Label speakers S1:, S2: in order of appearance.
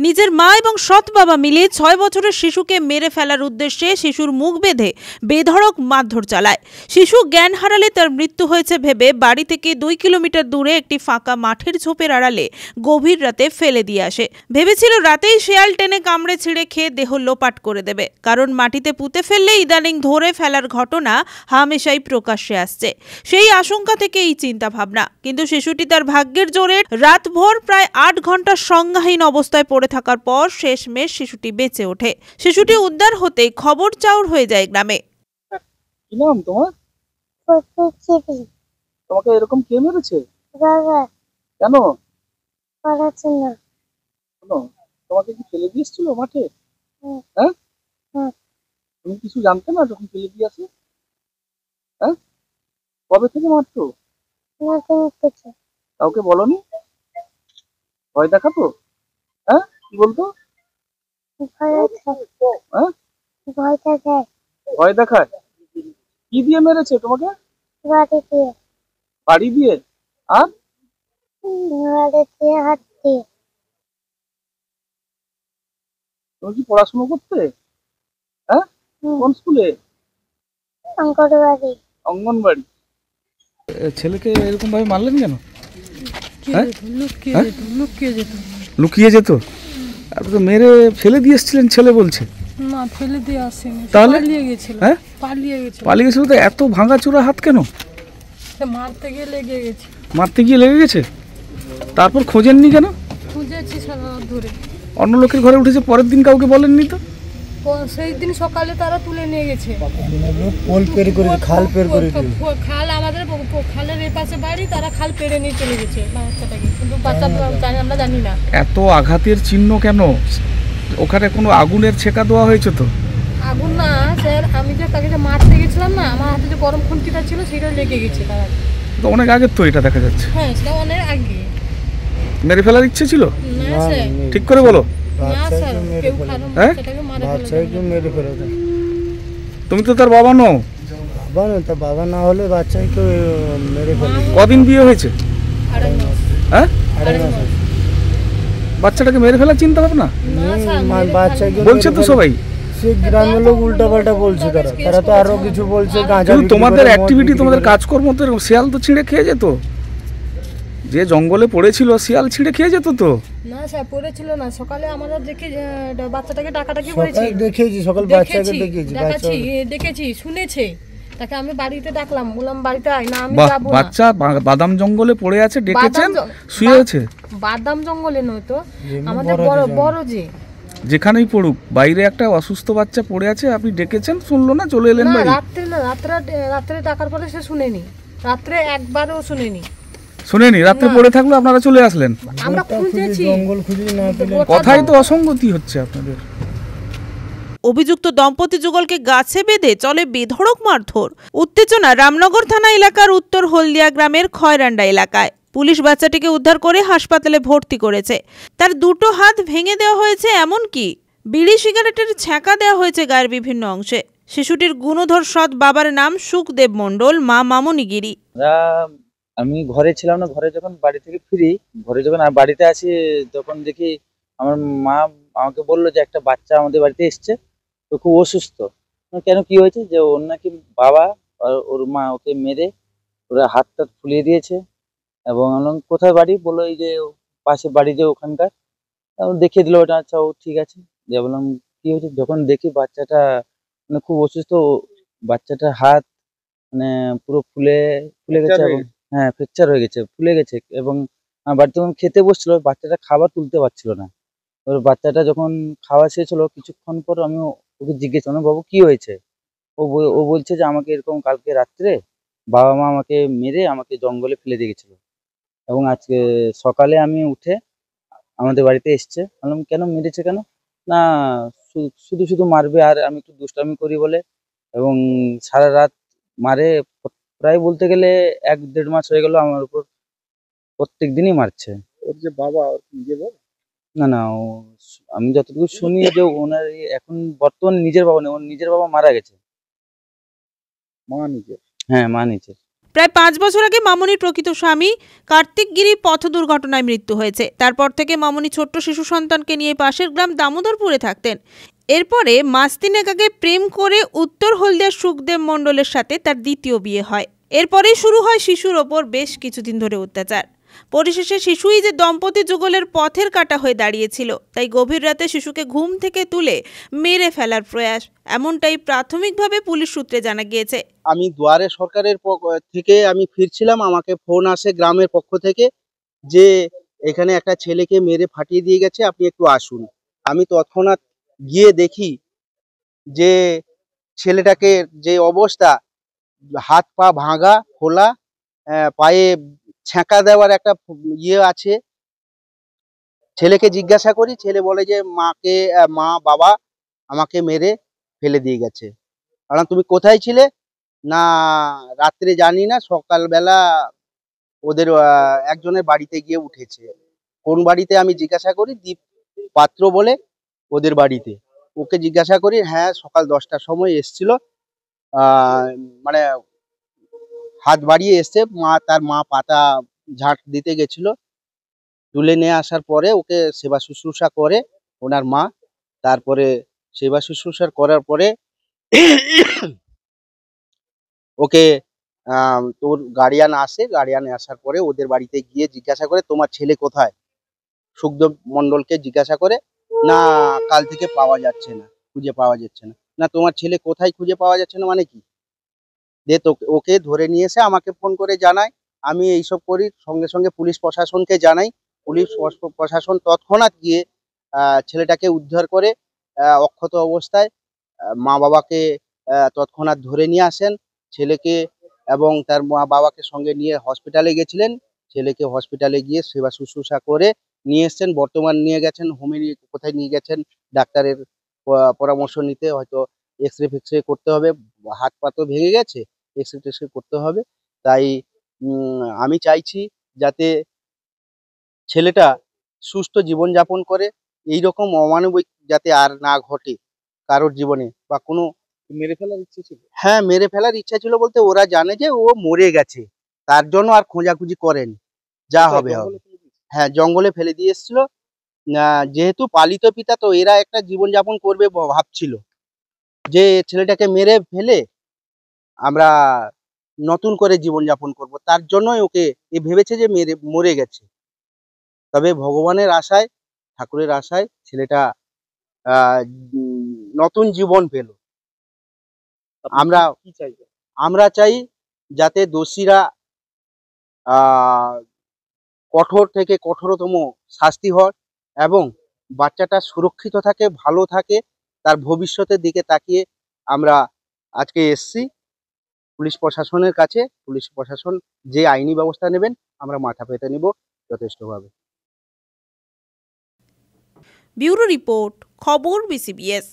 S1: নিজের মা এবং সৎ বাবা মিলে ৬ বছরের শিশুকে মেরে ফেলার উদ্দেশ্যে শিশুর মুখ বেঁধে বেধড়ক মারধর চালায়। শিশু জ্ঞান হারালে তার মৃত্যু হয়েছে ভেবে বাড়ি থেকে ২ কিলোমিটার দূরে একটি ফাঁকা মাঠের ঝোপের আড়ালে গভীর রাতে ফেলে দিয়ে আসে। ভেবেছিল রাতেই শেয়াল টেনে কামড়ে ছিঁড়ে খেয়ে দেহ লোপাট করে দেবে, কারণ মাটিতে পুঁতে ফেললে ইদানিং ধরে ফেলার ঘটনা হামেশাই প্রকাশ্যে আসছে। সেই আশঙ্কা থেকে এই চিন্তা ভাবনা। কিন্তু শিশুটি তার ভাগ্যের জোরে রাতভর প্রায় ৮ ঘন্টা সংজ্ঞাহীন অবস্থায় পড়ে থাকার পর শেষমেশ শিশুটি বেঁচে ওঠে। শিশুটি উদ্ধার হতেই খবর চাউর হয়ে যায় গ্রামে।
S2: কি নাম তোমার? তোমাকে এরকম কে মেরেছে?
S3: বাবা।
S2: কেন?
S3: পড়াশোনা।
S2: কেন? তোমাকে কি ফেলে দিয়ে এসেছিল মাঠে?
S3: হ্যাঁ।
S2: তুমি কিছু জানতে না যখন ফেলে দিয়ে আসে? হ্যাঁ, কবে থেকে মারতো? কাউকে বলনি? ভয় দেখাতো? হ্যাঁ, কি বলতো? ভয় দেখায়? কি দিয়ে মেরেছে তোমাকে? বাড়ি দিয়ে। আর তুমি কি পড়াশোনা করতে? হ্যাঁ, কোন স্কুলে? অঙ্গনবাড়ি। ছেলেকে এরকম ভাবে মারলেন কেন? লুকিয়ে যেত। আপনি তো মেরে ফেলে দিয়ে এসেছিলেন ছেলে বলছে।
S4: না, ফেলে দিয়ে আসেনি,
S2: তাহলে
S4: পালিয়ে গেছিল।
S2: হ্যাঁ,
S4: পালিয়ে গেছিল।
S2: তো এত ভাঙাচোরা হাত কেন?
S4: মারতে গিয়ে লেগে গেছে।
S2: মারতে গিয়ে লেগে গেছে? তারপর খোঁজেননি কেন?
S4: খুঁজেছি সারা রাত ধরে।
S2: অন্য লোকের ঘরে উঠেছে, পরের দিন কাউকে বলেননি তো?
S4: সেই দিন সকালে তারা তুলে নিয়ে গেছে। খাল আমাদের খালের এপাশে বাড়ি, তারা খাল পেরে নিয়ে চলে গেছে বাচ্চাটাকে, কিন্তু বাচ্চা আমরা জানি না।
S2: এত আঘাতের চিহ্ন কেন? ওখানে কোনো আগুনের ছেকা দেওয়া হয়েছে তো?
S4: আগুন না স্যার, আমি যে তাকে যে মারতে গেছিলাম না, আমার হাতে যে গরম খুন্তিটা ছিল সেটা লেগে গেছে। তারা
S2: তো অনেক আগে তো এটা দেখা যাচ্ছে।
S4: হ্যাঁ, সেটা অনেক আগে।
S2: মেরে ফেলার ইচ্ছে ছিল?
S4: না স্যার।
S2: ঠিক করে বলো।
S4: না স্যার, কেউ খারাপ বাচ্চাটাকে মেরে ফেলে।
S2: তুমি তো তার বাবা নও।
S5: বাবা না হলে বাচ্চাকে মেরে ফেলে।
S2: কদিন বিয়ে হয়েছে?
S4: 2.5 মাস।
S2: হ্যাঁ,
S4: 2.5 মাস।
S2: বাচ্চাটাকে মেরে ফেলার চিন্তা ভাবনা
S5: বাচ্চাকে
S2: বলছে তো সবাই।
S5: গ্রামের লোক উল্টা পাল্টা বলছে, তারা তো আরো কিছু বলছে।
S2: তোমাদের অ্যাক্টিভিটি, তোমাদের কাজকর্ম তো শিয়াল তো ছিঁড়ে খেয়ে যেত। যে জঙ্গলে পড়েছিল শিয়াল ছিঁড়ে খেয়ে যেত তো।
S4: না স্যার, পড়েছিল না। সকালে আমরা দেখে বাচ্চাটাকে ডাকাডাকি করেছি।
S5: দেখেছি সকাল বাচ্চাকে
S4: দেখেছি শুনেছে। তাকে আমি বাড়িতে ডাকলাম, বললাম বাড়িতে আয়। না, আমি যাব না।
S2: বাচ্চা বাদাম জঙ্গলে পড়ে আছে, ডেকেছেন, শুয়ে আছে।
S4: বাদাম জঙ্গলে নয় তো, আমাদের বড়
S2: যেখানেই পড়ুক, বাইরে একটা অসুস্থ বাচ্চা পড়ে আছে, আপনি ডেকেছেন, শুনলো না, চলে এলেন বাড়ি।
S4: রাত্রে ডাকার পরে সে শুনেনি। রাত্রে একবারও শুনেনি।
S2: রাত্রে পড়ে থাকলো, আপনারা চলে আসলেন।
S4: আমরা খুঁজেছি,
S5: জঙ্গল খুঁজি না পেলে।
S2: কথাই তো অসঙ্গতি হচ্ছে আপনাদের।
S1: অভিযুক্ত দম্পতি যুগলকে গাছে বেঁধে চলে বেধড়ক মারধর। উত্তেজনা রামনগর থানা এলাকার উত্তর হলদিয়া গ্রামের খয়রান্ডা এলাকায়। পুলিশ বাচ্চাটিকে উদ্ধার করে হাসপাতালে ভর্তি করেছে। তার 2টো হাত ভেঙে দেওয়া হয়েছে, এমনকি বিড়ি সিগারেটের ছ্যাঁকা দেওয়া হয়েছে গায়ের বিভিন্ন অংশে। শিশুটির গুণধর সৎ বাবার নাম সুখদেব মণ্ডল, মা মামনি গিরি।
S6: আমি ঘরে ছিলাম না, ঘরে যখন বাড়ি থেকে ফিরি, ঘরে যখন বাড়িতে আসি, তখন দেখি আমার মা আমাকে বললো যে একটা বাচ্চা আমাদের বাড়িতে এসছে, তো খুব অসুস্থ। কেন, কি হয়েছে? যে ওর নাকি বাবা আর ওর মা ওকে মেরে ওরা হাত টাত ফুলিয়ে দিয়েছে। এবং কোথায় বাড়ি বললো, এই যে পাশে বাড়ি যে ওখানকার। দেখিয়ে দিল ওটা। আচ্ছা, ও ঠিক আছে। দিয়ে বললাম কি হয়েছে? যখন দেখি বাচ্চাটা মানে খুব অসুস্থ, বাচ্চাটার হাত মানে পুরো ফুলে গেছে, এবং হ্যাঁ, ফ্র্যাকচার হয়ে গেছে, ফুলে গেছে। এবং বাড়িতে যখন খেতে বসছিল, বাচ্চাটা খাবার তুলতে পারছিল না। এবার বাচ্চাটা যখন খাওয়া শেষ হলো, কিছুক্ষণ পর আমি ওকে জিজ্ঞেস করলাম, বাবু কি হয়েছে? ও বলছে যে আমাকে এরকম কালকে রাত্রে বাবা মা আমাকে মেরে আমাকে জঙ্গলে ফেলে দিয়ে গেছিল, এবং আজকে সকালে আমি উঠে আমাদের বাড়িতে এসছে। বললাম কেন মেরেছে কেন? না, শুধু শুধু মারবে, আর আমি একটু দুষ্টামি করি বলে। এবং সারা রাত মারে, প্রায় বলতে গেলে 1-1.5 মাস হয়ে গেল আমার উপর প্রত্যেক দিনই মারছে।
S2: ওর যে বাবা, নিজের বাবা?
S6: না, আমি যতটুকু শুনি যে ওনার এখন বর্তমানে নিজের বাবা নেই, ওর নিজের বাবা মারা গেছে।
S2: মা নিজের?
S6: হ্যাঁ, মা নিজের।
S1: প্রায় 5 বছর আগে মামনির প্রকৃত স্বামী কার্তিক গিরি পথ দুর্ঘটনায় মৃত্যু হয়েছে। তারপর থেকে মামনি ছোট্ট শিশু সন্তানকে নিয়ে পাশের গ্রাম দামোদরপুরে থাকতেন। এরপরে মাস 3 আগে প্রেম করে উত্তর হলদিয়ার সুখদেব মণ্ডলের সাথে তার দ্বিতীয় বিয়ে হয়। এরপরেই শুরু হয় শিশুর ওপর বেশ কিছুদিন ধরে অত্যাচার। পরিশেষে শিশুই যে দম্পতি যুগলের পথের কাঁটা হয়ে দাঁড়িয়েছিল, তাই গভীর রাতে শিশুকে ঘুম থেকে তুলে মেরে ফেলার প্রয়াস, এমনটাই প্রাথমিকভাবে পুলিশ সূত্রে জানা গিয়েছে।
S7: আমি দুয়ারে সরকারের থেকে আমি ফিরছিলাম, আমাকে ফোন আসে গ্রামের পক্ষ থেকে যে এখানে একটা ছেলেকে মেরে ফাটিয়ে দিয়ে গেছে, আপনি একটু আসুন। আমি তৎক্ষণাৎ গিয়ে দেখি যে ছেলেটাকে যে অবস্থা, হাত পা ভাঙা, ফোলা, পায়ে ছ্যাঁকা দেওয়ার একটা ইয়ে আছে। ছেলেকে জিজ্ঞাসা করি, ছেলে বলে যে মা বাবা আমাকে মেরে ফেলে দিয়ে গেছে। কারণ তুমি কোথায় ছিলে? না রাত্রে জানি না, সকালবেলা ওদের একজনের বাড়িতে গিয়ে উঠেছে। কোন বাড়িতে আমি জিজ্ঞাসা করি, দীপ পাত্র বলে ওদের বাড়িতে। ওকে জিজ্ঞাসা করি, হ্যাঁ সকাল 10টার সময় এসছিল, মানে হাত বাড়িয়ে এসছে, তার মা পাতা ঝাঁট দিতে গেছিল, তুলে নিয়ে আসার পরে ওকে সেবা শুশ্রূষা করে ওনার মা। তারপরে সেবা শুশ্রূষা করার পরে ওকে তোর গার্ডিয়ান আসে, গার্ডিয়ানে আসার পরে ওদের বাড়িতে গিয়ে জিজ্ঞাসা করে তোমার ছেলে কোথায়। সুখদেব মণ্ডলকে জিজ্ঞাসা করে, না কাল থেকে পাওয়া যাচ্ছে না, খুঁজে পাওয়া যাচ্ছে না। না তোমার ছেলে কোথায়, খুঁজে পাওয়া যাচ্ছে না মানে কি? দে তো ওকে ধরে নিয়ে এসে আমাকে ফোন করে জানায়। আমি এইসব করি, সঙ্গে সঙ্গে পুলিশ প্রশাসনকে জানাই। পুলিশ প্রশাসন তৎক্ষণাৎ গিয়ে ছেলেটাকে উদ্ধার করে অক্ষত অবস্থায় মা বাবাকে তৎক্ষণাৎ ধরে নিয়ে আসেন। ছেলেকে এবং তার মা বাবাকে সঙ্গে নিয়ে হসপিটালে গেছিলেন। ছেলেকে হসপিটালে গিয়ে সেবা শুশ্রূষা করে নিয়ে এসছেন। বর্তমান নিয়ে গেছেন কোথায় নিয়ে গেছেন, ডাক্তারের পরামর্শ নিতে, হয়তো এক্সরে ফেক্সরে করতে হবে, হাত পা তো ভেঙে গেছে, এক্সরে টেক্সরে করতে হবে। তাই আমি চাইছি যাতে ছেলেটা সুস্থ জীবনযাপন করে, এইরকম অমানবিক যাতে আর না ঘটে কারোর জীবনে। বা কোনো
S2: মেরে ফেলার ইচ্ছে ছিল?
S7: হ্যাঁ মেরে ফেলার ইচ্ছা ছিল বলতে ওরা জানে যে ও মরে গেছে, তার জন্য আর খোঁজাখুঁজি করেন, যা হবে হবে। হ্যাঁ জঙ্গলে ফেলে দিয়ে এসেছিল। যেহেতু পালিত পিতা, তো এরা একটা জীবনযাপন করবে ভাবছিল যে ছেলেটাকে মেরে ফেলে আমরা নতুন করে জীবনযাপন করব, তার জন্যই ওকে ভেবেছে যে মরে গেছে। তবে ভগবানের আশায়, ঠাকুরের আশায় ছেলেটা নতুন জীবন পেল। আমরা চাই যাতে দোষীরা কঠোর থেকে কঠোরতম শাস্তি হয় এবং বাচ্চাটা সুরক্ষিত থাকে, ভালো থাকে, তার ভবিষ্যতের দিকে তাকিয়ে আমরা আজকে এসছি পুলিশ প্রশাসনের কাছে। পুলিশ প্রশাসন যে আইনি ব্যবস্থা নেবেন আমরা মাথা পেতে নিব যথেষ্টভাবে।
S1: ব্যুরো রিপোর্ট, খবর BCBS।